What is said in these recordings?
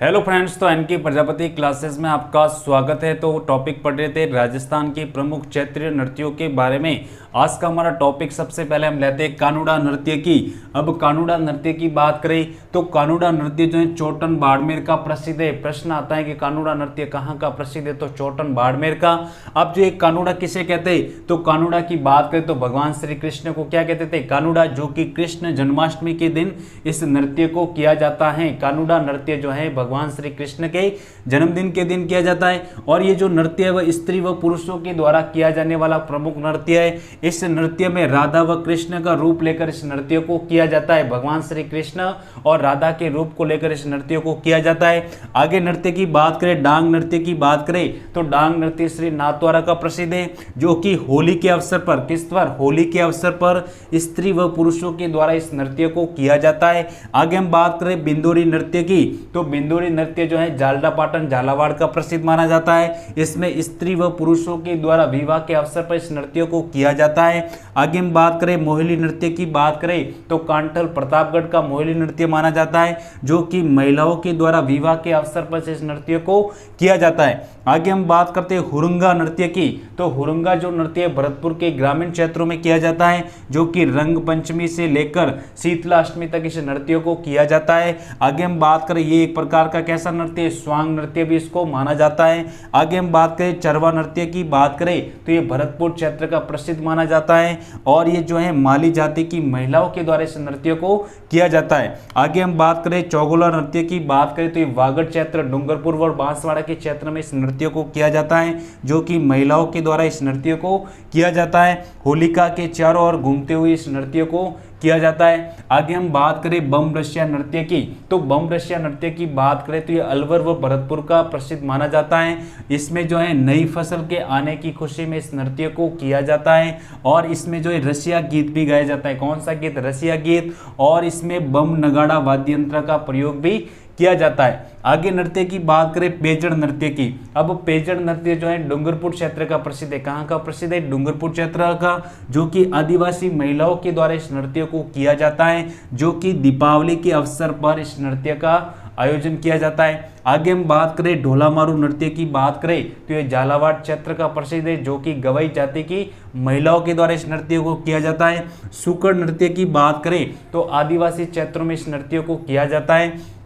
Hello friends, तो N K Prajapati classes में आपका स्वागत है। तो टॉपिक पढ़ रहे थे राजस्थान के प्रमुख क्षेत्रीय नृत्यों के बारे में। आज का हमारा टॉपिक सबसे पहले हम लेते हैं कानुड़ा नृत्य की। अब कानुड़ा नृत्य की बात करें तो कानुड़ा नृत्य जो है चोटन बाड़मेर का प्रसिद्ध है। प्रश्न आता है कि कानुड़ा नृत्य कहाँ का प्रसिद्ध है, तो चोटन बाड़मेर का। अब जो एक कानुड़ा किसे कहते हैं, तो कानुड़ा की बात करें तो भगवान श्री कृष्ण को क्या कहते थे, कानुड़ा, जो कि कृष्ण जन्माष्टमी के दिन इस नृत्य को किया जाता है। कानुड़ा नृत्य जो है भगवान श्री कृष्ण के जन्मदिन के दिन किया जाता है। और ये जो नृत्य है वह स्त्री व पुरुषों के द्वारा किया जाने वाला प्रमुख नृत्य है। इस नृत्य में राधा व कृष्ण का रूप लेकर इस नृत्य को किया जाता है। भगवान श्री कृष्ण और राधा के रूप को लेकर इस नृत्य को किया जाता है। आगे नृत्य की बात करें, डांग नृत्य की बात करें तो डांग नृत्य श्री नाथद्वारा का प्रसिद्ध है, जो कि होली के अवसर पर, किस पर, होली के अवसर पर स्त्री व पुरुषों के द्वारा इस नृत्य को किया जाता है। आगे हम बात करें बिंदोरी नृत्य की, तो बिंदोरी नृत्य जो है जालडा पाटन झालावाड़ का प्रसिद्ध माना जाता है। इसमें स्त्री व पुरुषों के द्वारा विवाह के अवसर पर इस नृत्य को किया जाता है। आगे हम बात करें मोहिनी नृत्य की बात करें तो कांठल प्रतापगढ़ का मोहिनी नृत्य माना जाता है, जो कि महिलाओं के द्वारा विवाह के अवसर पर इस नृत्य को किया जाता है। आगे हम बात करते हैं हुरंगा नृत्य की, तो हुरंगा जो नृत्य भरतपुर के ग्रामीण क्षेत्रों में किया जाता है, जो कि रंग पंचमी से लेकर शीतला अष्टमी तक इस नृत्य को किया जाता है। आगे हम बात करें ये एक प्रकार का कैसा नृत्य है, स्वांग नृत्य भी इसको माना जाता है। आगे हम बात करें चरवा नृत्य की बात करें तो ये भरतपुर क्षेत्र का प्रसिद्ध माना जाता है और ये जो है माली जाति की महिलाओं के द्वारा इस नृत्य को किया जाता है। आगे हम बात करें चौगुला नृत्य की बात करें तो ये वागड़ क्षेत्र, डूंगरपुर और बांसवाड़ा के क्षेत्र में इस नृत्य को किया जाता है, जो कि महिलाओं के द्वारा इस नृत्य को किया जाता है। होलिका के चारों ओर घूमते हुए इस नृत्य को किया जाता है। आगे हम बात करें बम रसिया नृत्य की, तो बम रसिया नृत्य की बात करें तो ये अलवर व भरतपुर का प्रसिद्ध माना जाता है। इसमें जो है नई फसल के आने की खुशी में इस नृत्य को किया जाता है और इसमें जो है रसिया गीत भी गाया जाता है। कौन सा गीत, रसिया गीत। और इसमें बम नगाड़ा वाद्य यंत्र का प्रयोग भी किया जाता है। आगे नृत्य की बात करें पेजड़ नृत्य की, अब पेजड़ नृत्य जो है डूंगरपुर क्षेत्र का प्रसिद्ध है। कहाँ का प्रसिद्ध है, डूंगरपुर क्षेत्र का, जो कि आदिवासी महिलाओं के द्वारा इस नृत्य को किया जाता है, जो कि दीपावली के अवसर पर इस नृत्य का आयोजन किया जाता है। आगे हम बात करें ढोला मारू नृत्य की बात करें तो ये झालावाड़ क्षेत्र का प्रसिद्ध है, जो कि गवई जाति की महिलाओं के द्वारा इस नृत्य को किया जाता है। सुकड़ नृत्य की बात करें तो आदिवासी क्षेत्रों में इस नृत्य को किया जाता है,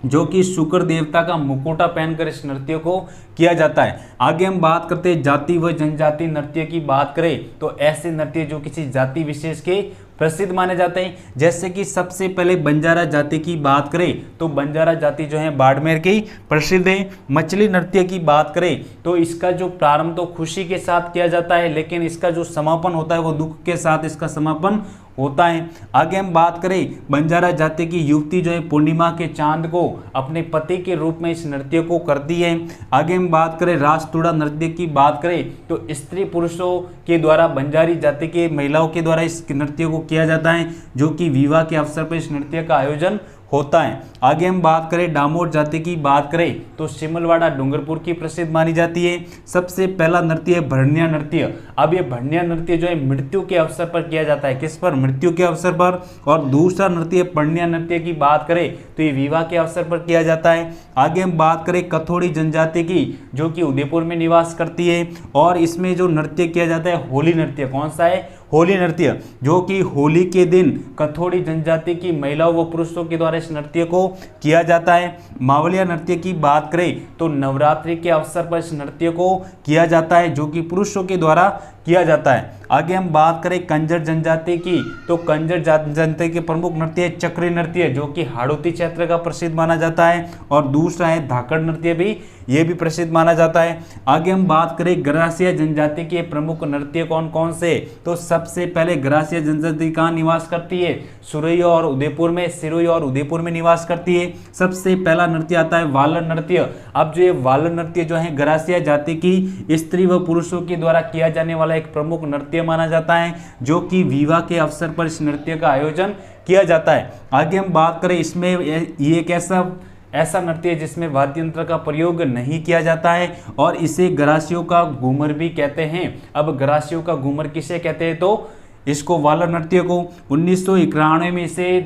जो कि शुक्र देवता का मुकुटा पहनकर इस नृत्य को किया जाता है। आगे हम बात करते हैं जाति व जनजाति नृत्य की बात करें तो ऐसे नृत्य जो किसी जाति विशेष के प्रसिद्ध माने जाते हैं। जैसे कि सबसे पहले बंजारा जाति की बात करें तो बंजारा जाति जो है बाड़मेर की प्रसिद्ध है। मछली नृत्य की बात करें तो इसका जो प्रारंभ तो खुशी के साथ किया जाता है, लेकिन इसका जो समापन होता है वो दुख के साथ इसका समापन होता है। आगे हम बात करें बंजारा जाति की युवती जो है पूर्णिमा के चांद को अपने पति के रूप में इस नृत्य को करती है। आगे हम बात करें राजतुड़ा नृत्य की बात करें तो स्त्री पुरुषों के द्वारा बंजारी जाति के महिलाओं के द्वारा इस नृत्य को किया जाता है, जो कि विवाह के अवसर पर इस नृत्य का आयोजन होता है। आगे हम बात करें डामोर जाति की बात करें तो सिमलवाड़ा डूंगरपुर की प्रसिद्ध मानी जाती है। सबसे पहला नृत्य है भरनिया नृत्य। अब ये भरनिया नृत्य जो है मृत्यु के अवसर पर किया जाता है, किस पर, मृत्यु के अवसर पर। और दूसरा नृत्य पर्णिया नृत्य की बात करें तो ये विवाह के अवसर पर किया जाता है। आगे हम बात करें कथोड़ी जनजाति की, जो कि उदयपुर में निवास करती है और इसमें जो नृत्य किया जाता है होली नृत्य। कौन सा है, होली नृत्य, जो कि होली के दिन कथोड़ी जनजाति की महिलाओं व पुरुषों के द्वारा इस नृत्य को किया जाता है। मावलिया नृत्य की बात करें तो नवरात्रि के अवसर पर इस नृत्य को किया जाता है, जो कि पुरुषों के द्वारा किया जाता है। आगे हम बात करें कंजर जनजाति की, तो कंजर जनजाति के प्रमुख नृत्य है चक्री नृत्य, जो कि हाड़ौती क्षेत्र का प्रसिद्ध माना जाता है। और दूसरा है धाकड़ नृत्य भी, ये भी प्रसिद्ध माना जाता है। आगे हम बात करें गरासिया जनजाति के प्रमुख नृत्य कौन कौन से, तो सबसे पहले गरासिया जनजाति कहाँ निवास करती है, सुरई और उदयपुर में, सिरोही और उदयपुर में निवास करती है। सबसे पहला नृत्य आता है वालन नृत्य। अब जो ये वालन नृत्य जो है गरासिया जाति की स्त्री व पुरुषों के द्वारा किया जाने वाला एक प्रमुख नृत्य माना जाता है, जो कि विवाह के अवसर पर इस नृत्य का आयोजन किया जाता है। आगे हम बात करें इसमें ये एक ऐसा नृत्य है जिसमें वाद्य यंत्र का प्रयोग नहीं किया जाता है और इसे गरासियों का घूमर भी कहते हैं। अब गरासियों का घूमर किसे कहते हैं, तो इसको वाला नृत्य को 1991 में इसे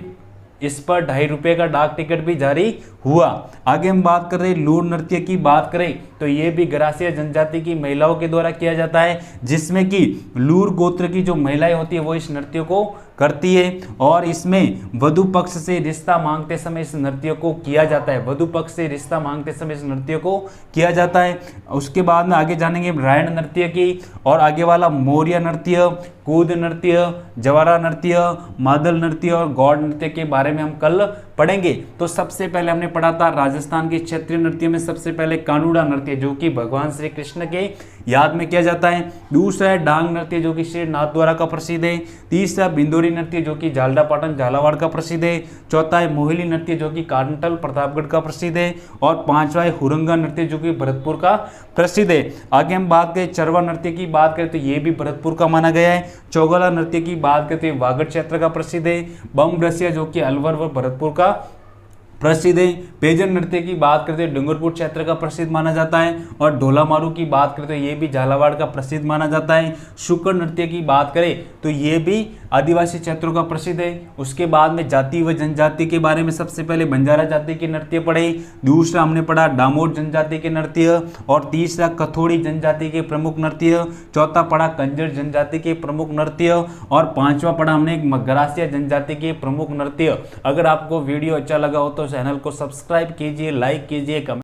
इस पर 2.5 रुपये का डाक टिकट भी जारी हुआ। आगे हम बात कर रहे हैं लूर नृत्य की बात करें तो ये भी गरासिया जनजाति की महिलाओं के द्वारा किया जाता है, जिसमें कि लूर गोत्र की जो महिलाएं होती है वो इस नृत्य को करती है और इसमें वधु पक्ष से रिश्ता मांगते समय इस नृत्य को किया जाता है। वधु पक्ष से रिश्ता मांगते समय इस नृत्य को किया जाता है। उसके बाद में आगे जानेंगे रायण नृत्य की और आगे वाला मौर्य नृत्य, कूद नृत्य, जवारा नृत्य, मादल नृत्य और गौड़ नृत्य के बारे में हम कल पढ़ेंगे। तो सबसे पहले हमने पढ़ा था राजस्थान के क्षेत्रीय नृत्य में सबसे पहले कानूड़ा नृत्य जो कि भगवान श्री कृष्ण के याद में किया जाता है। दूसरा है डांग नृत्य जो कि श्री नाथद्वारा का प्रसिद्ध है। तीसरा बिंदोरी नृत्य जो कि झालरा पाटन झालावाड़ का प्रसिद्ध है। चौथा है मोहिली नृत्य जो कि कांटल प्रतापगढ़ का प्रसिद्ध है और पांचवा है हुरंगा नृत्य जो कि भरतपुर का प्रसिद्ध है। आगे हम बात करें चरवा नृत्य की बात करें तो ये भी भरतपुर का माना गया है। चौगला नृत्य की बात करते हैं वागड़ क्षेत्र का प्रसिद्ध है। बम रसिया जो कि अलवर व भरतपुर का प्रसिद्ध है। पेजन नृत्य की बात करते हैं डूंगरपुर क्षेत्र का प्रसिद्ध माना जाता है और ढोला मारू की बात करते हैं ये भी झालावाड़ का प्रसिद्ध माना जाता है। शुक्र नृत्य की बात करें तो ये भी आदिवासी क्षेत्रों का प्रसिद्ध है। उसके बाद में जाति व जनजाति के बारे में सबसे पहले बंजारा जाति के नृत्य पढ़े। दूसरा हमने पढ़ा डामोर जनजाति के नृत्य और तीसरा कथोड़ी जनजाति के प्रमुख नृत्य। चौथा पढ़ा कंजर जनजाति के प्रमुख नृत्य और पांचवा पढ़ा हमने गरासिया जनजाति के प्रमुख नृत्य। अगर आपको वीडियो अच्छा लगा हो तो चैनल को सब्सक्राइब कीजिए, लाइक कीजिए, कमेंट